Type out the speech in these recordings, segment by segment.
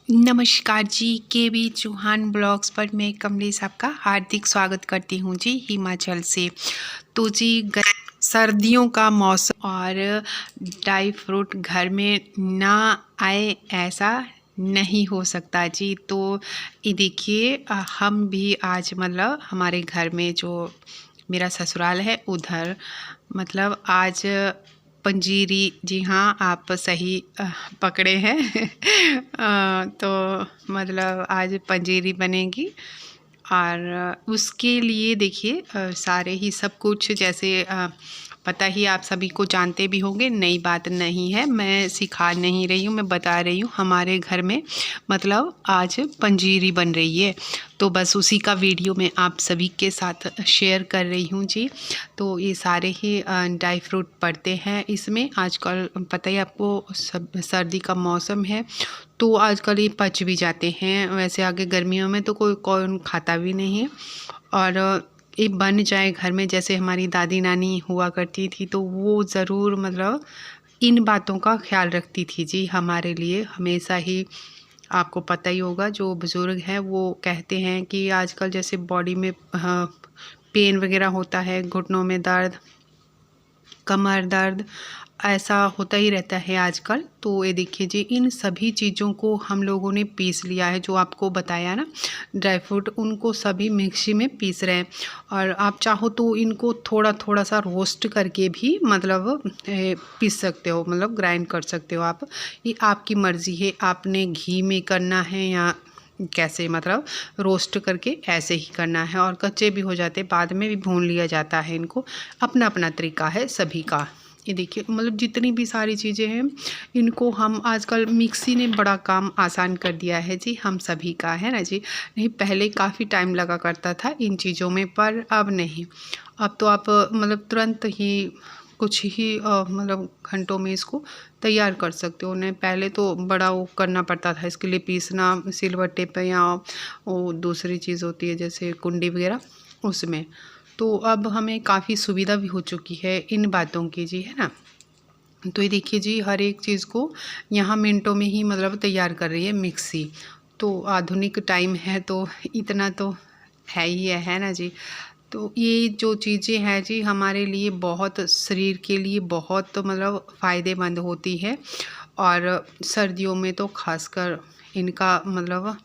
नमस्कार जी, केवी चौहान ब्लॉग्स पर मैं कमलेश आपका हार्दिक स्वागत करती हूँ जी हिमाचल से। तो जी सर्दियों का मौसम और ड्राई फ्रूट घर में ना आए ऐसा नहीं हो सकता जी। तो ये देखिए हम भी आज मतलब हमारे घर में जो मेरा ससुराल है उधर मतलब आज पंजीरी, जी हाँ आप सही पकड़े हैं तो मतलब आज पंजीरी बनेगी और उसके लिए देखिए सारे ही सब कुछ जैसे पता ही आप सभी को जानते भी होंगे, नई बात नहीं है, मैं सिखा नहीं रही हूँ, मैं बता रही हूँ हमारे घर में मतलब आज पंजीरी बन रही है। तो बस उसी का वीडियो मैं आप सभी के साथ शेयर कर रही हूँ जी। तो ये सारे ही ड्राई फ्रूट पड़ते हैं इसमें। आजकल पता ही आपको सब सर्दी का मौसम है तो आजकल ये पच भी जाते हैं, वैसे आगे गर्मियों में तो कोई कौन खाता भी नहीं है। और ये बन जाए घर में, जैसे हमारी दादी नानी हुआ करती थी तो वो ज़रूर मतलब इन बातों का ख्याल रखती थी जी हमारे लिए हमेशा ही। आपको पता ही होगा जो बुज़ुर्ग हैं वो कहते हैं कि आजकल जैसे बॉडी में पेन वगैरह होता है, घुटनों में दर्द, कमर दर्द ऐसा होता ही रहता है आजकल। तो ये देखिए जी इन सभी चीज़ों को हम लोगों ने पीस लिया है, जो आपको बताया ना ड्राई फ्रूट, उनको सभी मिक्सी में पीस रहे हैं। और आप चाहो तो इनको थोड़ा थोड़ा सा रोस्ट करके भी मतलब पीस सकते हो, मतलब ग्राइंड कर सकते हो आप। ये आपकी मर्ज़ी है, आपने घी में करना है या कैसे, मतलब रोस्ट करके ऐसे ही करना है। और कच्चे भी हो जाते, बाद में भी भून लिया जाता है इनको, अपना अपना तरीका है सभी का। ये देखिए मतलब जितनी भी सारी चीज़ें हैं इनको हम आजकल मिक्सी ने बड़ा काम आसान कर दिया है जी हम सभी का, है ना जी। नहीं पहले काफ़ी टाइम लगा करता था इन चीज़ों में, पर अब नहीं। अब तो आप मतलब तुरंत ही कुछ ही मतलब घंटों में इसको तैयार कर सकते हो। नहीं पहले तो बड़ा वो करना पड़ता था इसके लिए, पीसना सिलबट्टे पे या वो दूसरी चीज़ होती है जैसे कुंडी वगैरह उसमें। तो अब हमें काफ़ी सुविधा भी हो चुकी है इन बातों की जी, है ना। तो ये देखिए जी हर एक चीज़ को यहाँ मिनटों में ही मतलब तैयार कर रही है मिक्सी। तो आधुनिक टाइम है तो इतना तो है ही है ना जी। तो ये जो चीज़ें हैं जी हमारे लिए बहुत, शरीर के लिए बहुत मतलब फ़ायदेमंद होती है। और सर्दियों में तो ख़ासकर इनका मतलब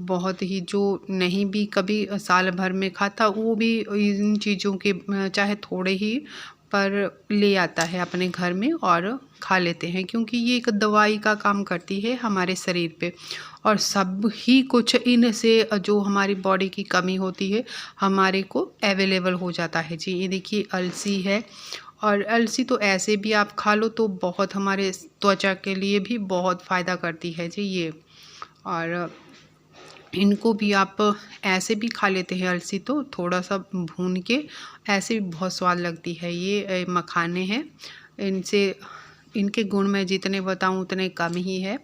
बहुत ही, जो नहीं भी कभी साल भर में खाता वो भी इन चीज़ों के चाहे थोड़े ही पर ले आता है अपने घर में और खा लेते हैं, क्योंकि ये एक दवाई का काम करती है हमारे शरीर पे। और सब ही कुछ इनसे जो हमारी बॉडी की कमी होती है हमारे को अवेलेबल हो जाता है जी। ये देखिए अलसी है, और अलसी तो ऐसे भी आप खा लो तो बहुत हमारे त्वचा के लिए भी बहुत फ़ायदा करती है जी ये। और इनको भी आप ऐसे भी खा लेते हैं, अलसी तो थोड़ा सा भून के ऐसे भी बहुत स्वाद लगती है। ये मखाने हैं, इनसे इनके गुण मैं जितने बताऊं उतने कम ही है।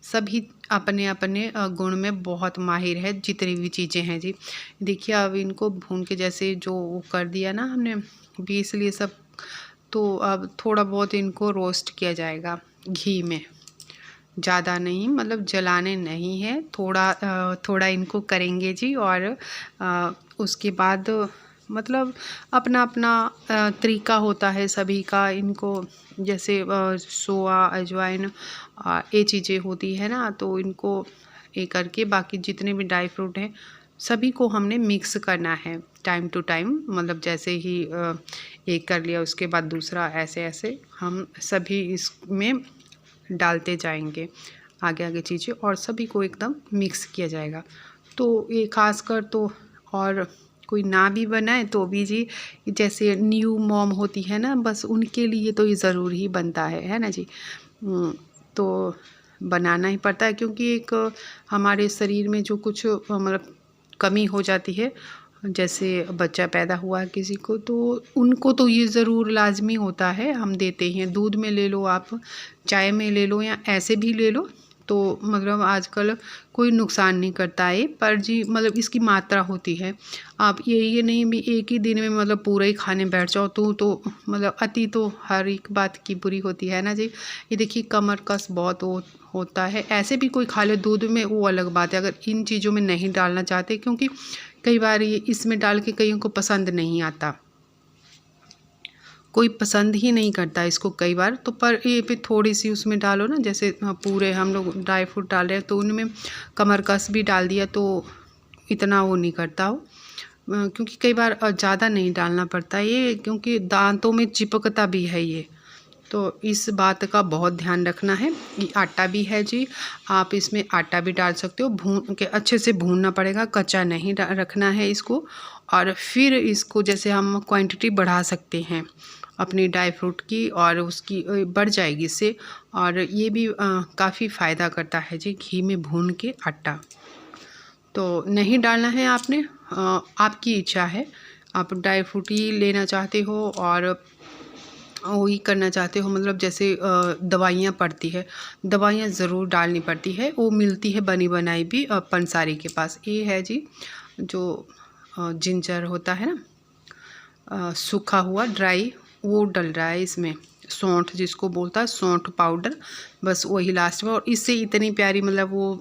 सभी अपने अपने गुण में बहुत माहिर है जितनी भी चीज़ें हैं जी। देखिए अब इनको भून के जैसे जो वो कर दिया ना हमने पीस लिए सब, तो अब थोड़ा बहुत इनको रोस्ट किया जाएगा घी में, ज़्यादा नहीं, मतलब जलाने नहीं है, थोड़ा थोड़ा इनको करेंगे जी। और उसके बाद मतलब अपना अपना तरीका होता है सभी का। इनको जैसे सोआ अजवाइन ये चीज़ें होती है ना, तो इनको ये करके बाकी जितने भी ड्राई फ्रूट हैं सभी को हमने मिक्स करना है टाइम टू टाइम, मतलब जैसे ही एक कर लिया उसके बाद दूसरा, ऐसे ऐसे हम सभी इसमें डालते जाएंगे आगे आगे चीज़ें, और सभी को एकदम मिक्स किया जाएगा। तो ये खासकर तो, और कोई ना भी बनाए तो भी जी, जैसे न्यू मॉम होती है ना, बस उनके लिए तो ये ज़रूर ही बनता है ना जी। तो बनाना ही पड़ता है, क्योंकि एक हमारे शरीर में जो कुछ मतलब कमी हो जाती है, जैसे बच्चा पैदा हुआ है किसी को तो उनको तो ये ज़रूर लाजमी होता है, हम देते हैं। दूध में ले लो आप, चाय में ले लो या ऐसे भी ले लो, तो मतलब आजकल कोई नुकसान नहीं करता है, पर जी मतलब इसकी मात्रा होती है। आप ये नहीं भी एक ही दिन में मतलब पूरा ही खाने बैठ जाओ तो मतलब अति तो हर एक बात की बुरी होती है ना जी। ये देखिए कमर कस बहुत होता है। ऐसे भी कोई खा ले दूध में, वो अलग बात है, अगर इन चीज़ों में नहीं डालना चाहते, क्योंकि कई बार ये इसमें डाल के कईयों को पसंद नहीं आता, कोई पसंद ही नहीं करता इसको कई बार। तो पर ये फिर थोड़ी सी उसमें डालो ना, जैसे पूरे हम लोग ड्राई फ्रूट डाल रहे हैं तो उनमें कमरकस भी डाल दिया तो इतना वो नहीं करता हो, क्योंकि कई बार ज़्यादा नहीं डालना पड़ता ये, क्योंकि दांतों में चिपकता भी है ये। तो इस बात का बहुत ध्यान रखना है। ये आटा भी है जी, आप इसमें आटा भी डाल सकते हो, भून के अच्छे से भूनना पड़ेगा, कच्चा नहीं रखना है इसको। और फिर इसको जैसे हम क्वांटिटी बढ़ा सकते हैं अपनी ड्राई फ्रूट की, और उसकी बढ़ जाएगी इससे। और ये भी काफ़ी फ़ायदा करता है जी, घी में भून के आटा। तो नहीं डालना है आपने, आपकी इच्छा है, आप ड्राई फ्रूट ही लेना चाहते हो और वही करना चाहते हो, मतलब जैसे दवाइयाँ पड़ती है, दवाइयाँ ज़रूर डालनी पड़ती है, वो मिलती है बनी बनाई भी पंसारी के पास। ये है जी जो जिंजर होता है ना, सूखा हुआ ड्राई, वो डल रहा है इसमें, सौंठ जिसको बोलता है, सौंठ पाउडर, बस वही लास्ट में। और इससे इतनी प्यारी मतलब वो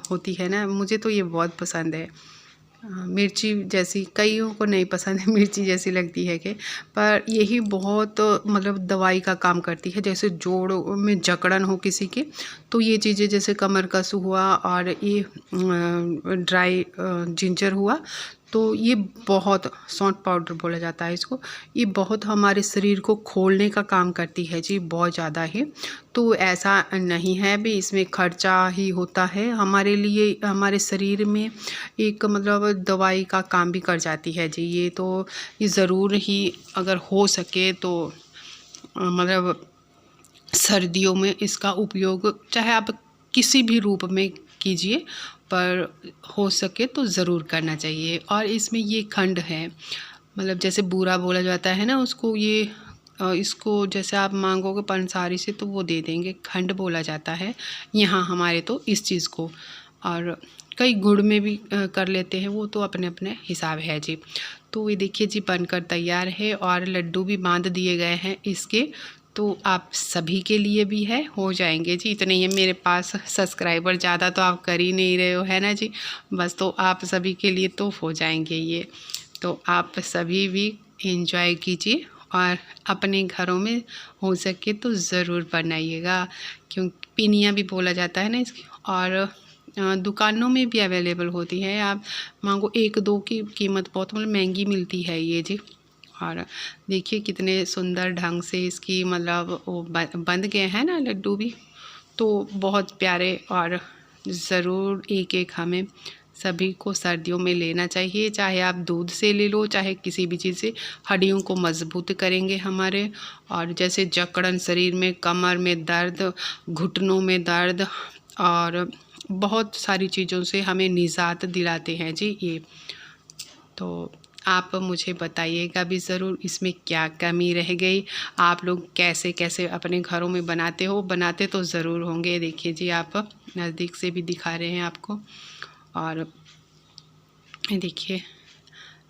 होती है ना, मुझे तो ये बहुत पसंद है। मिर्ची जैसी कईयों को नहीं पसंद है, मिर्ची जैसी लगती है कि, पर यही बहुत मतलब दवाई का काम करती है। जैसे जोड़ों में जकड़न हो किसी के, तो ये चीज़ें जैसे कमर कस हुआ और ये ड्राई जिंजर हुआ, तो ये बहुत, सौंठ पाउडर बोला जाता है इसको, ये बहुत हमारे शरीर को खोलने का काम करती है जी, बहुत ज़्यादा ही। तो ऐसा नहीं है भी इसमें खर्चा ही होता है, हमारे लिए हमारे शरीर में एक मतलब दवाई का काम भी कर जाती है जी। ये ज़रूर ही अगर हो सके तो मतलब सर्दियों में इसका उपयोग चाहे आप किसी भी रूप में कीजिए, पर हो सके तो ज़रूर करना चाहिए। और इसमें ये खंड है, मतलब जैसे बूरा बोला जाता है ना उसको, ये इसको जैसे आप मांगोगे पंसारी से तो वो दे देंगे, खंड बोला जाता है यहाँ हमारे तो इस चीज़ को। और कई गुड़ में भी कर लेते हैं, वो तो अपने अपने हिसाब है जी। तो ये देखिए जी बनकर तैयार है, और लड्डू भी बांध दिए गए हैं इसके, तो आप सभी के लिए भी है, हो जाएंगे जी। इतने ही मेरे पास सब्सक्राइबर, ज़्यादा तो आप कर ही नहीं रहे हो है ना जी, बस तो आप सभी के लिए तो हो जाएंगे ये। तो आप सभी भी एंजॉय कीजिए, और अपने घरों में हो सके तो ज़रूर बनाइएगा, क्योंकि पिनिया भी बोला जाता है ना इसकी। और दुकानों में भी अवेलेबल होती है, आप मांगो, एक दो की कीमत बहुत मतलब महंगी मिलती है ये जी। और देखिए कितने सुंदर ढंग से इसकी मतलब वो बंध गए हैं ना लड्डू भी, तो बहुत प्यारे। और ज़रूर एक एक हमें सभी को सर्दियों में लेना चाहिए, चाहे आप दूध से ले लो, चाहे किसी भी चीज़ से, हड्डियों को मजबूत करेंगे हमारे। और जैसे जकड़न शरीर में, कमर में दर्द, घुटनों में दर्द, और बहुत सारी चीज़ों से हमें निजात दिलाते हैं जी ये। तो आप मुझे बताइएगा भी ज़रूर इसमें क्या कमी रह गई, आप लोग कैसे कैसे अपने घरों में बनाते हो, बनाते तो ज़रूर होंगे। देखिए जी आप नज़दीक से भी दिखा रहे हैं आपको, और देखिए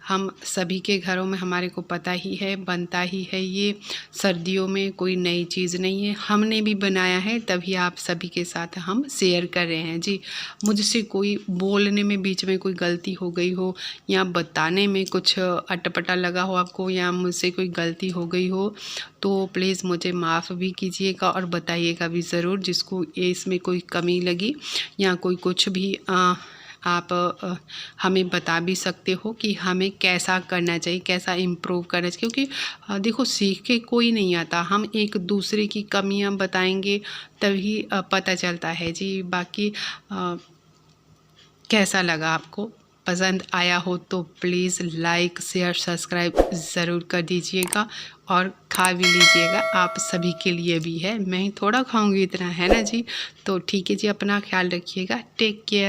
हम सभी के घरों में हमारे को पता ही है, बनता ही है ये, सर्दियों में कोई नई चीज़ नहीं है, हमने भी बनाया है, तभी आप सभी के साथ हम शेयर कर रहे हैं जी। मुझसे कोई बोलने में बीच में कोई गलती हो गई हो, या बताने में कुछ अटपटा लगा हो आपको, या मुझसे कोई गलती हो गई हो, तो प्लीज़ मुझे माफ़ भी कीजिएगा और बताइएगा भी ज़रूर, जिसको इसमें कोई कमी लगी या कोई कुछ भी आप हमें बता भी सकते हो कि हमें कैसा करना चाहिए, कैसा इम्प्रूव करना चाहिए। क्योंकि देखो सीख के कोई नहीं आता, हम एक दूसरे की कमियां बताएंगे तभी पता चलता है जी। बाकी कैसा लगा आपको, पसंद आया हो तो प्लीज़ लाइक शेयर सब्सक्राइब ज़रूर कर दीजिएगा, और खा भी लीजिएगा, आप सभी के लिए भी है, मैं ही थोड़ा खाऊंगी इतना है ना जी। तो ठीक है जी, अपना ख्याल रखिएगा, टेक केयर।